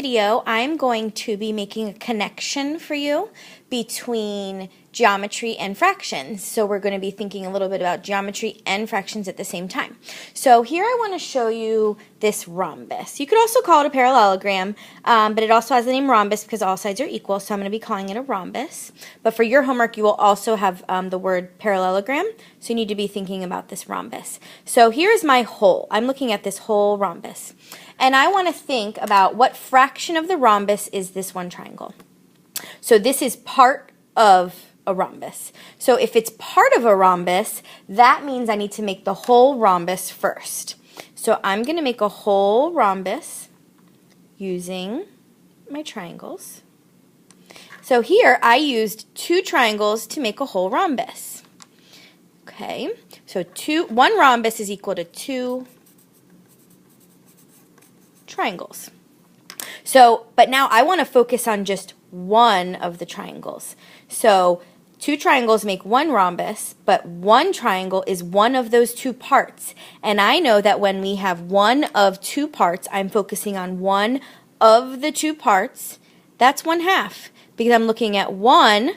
video, I'm going to be making a connection for you between geometry and fractions. So we're going to be thinking a little bit about geometry and fractions at the same time. So here I want to show you this rhombus. You could also call it a parallelogram, but it also has the name rhombus because all sides are equal, so I'm going to be calling it a rhombus. But for your homework, you will also have the word parallelogram, so you need to be thinking about this rhombus. So here's my whole. I'm looking at this whole rhombus. And I want to think about what fraction of the rhombus is this one triangle. So this is part of a rhombus. So if it's part of a rhombus, that means I need to make the whole rhombus first. So I'm going to make a whole rhombus using my triangles. So here I used 2 triangles to make a whole rhombus. Okay, so one rhombus is equal to 2 triangles. So, but now I want to focus on just one of the triangles. So 2 triangles make one rhombus, but one triangle is one of those 2 parts. And I know that when we have one of 2 parts, I'm focusing on one of the 2 parts. That's 1/2 because I'm looking at one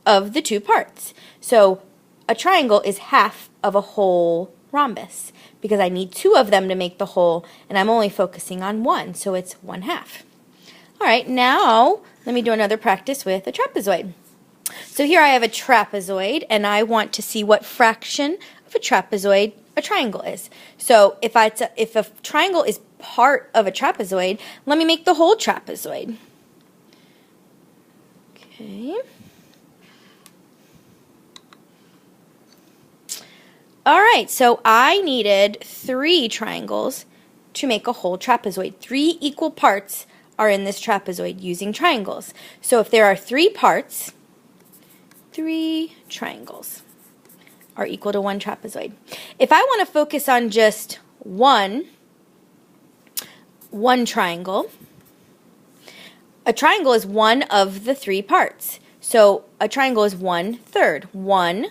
of the 2 parts. So a triangle is half of a whole rhombus because I need 2 of them to make the whole, and I'm only focusing on one, so it's 1/2. All right, now let me do another practice with a trapezoid. So here I have a trapezoid, and I want to see what fraction of a trapezoid a triangle is. So if a triangle is part of a trapezoid, let me make the whole trapezoid. Okay. All right, so I needed 3 triangles to make a whole trapezoid. 3 equal parts are in this trapezoid using triangles. So if there are 3 parts, 3 triangles are equal to 1 trapezoid. If I want to focus on just one triangle, a triangle is one of the 3 parts. So a triangle is 1/3, one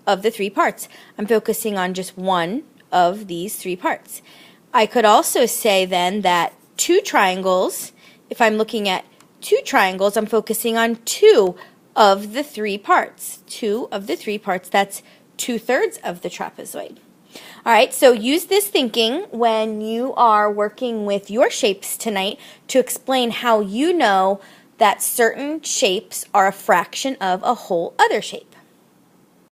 of the 3 parts. I'm focusing on just one of these 3 parts. I could also say then that 2 triangles, if I'm looking at 2 triangles, I'm focusing on 2 of the 3 parts. 2 of the 3 parts, that's 2/3 of the trapezoid. All right, so use this thinking when you are working with your shapes tonight to explain how you know that certain shapes are a fraction of a whole other shape.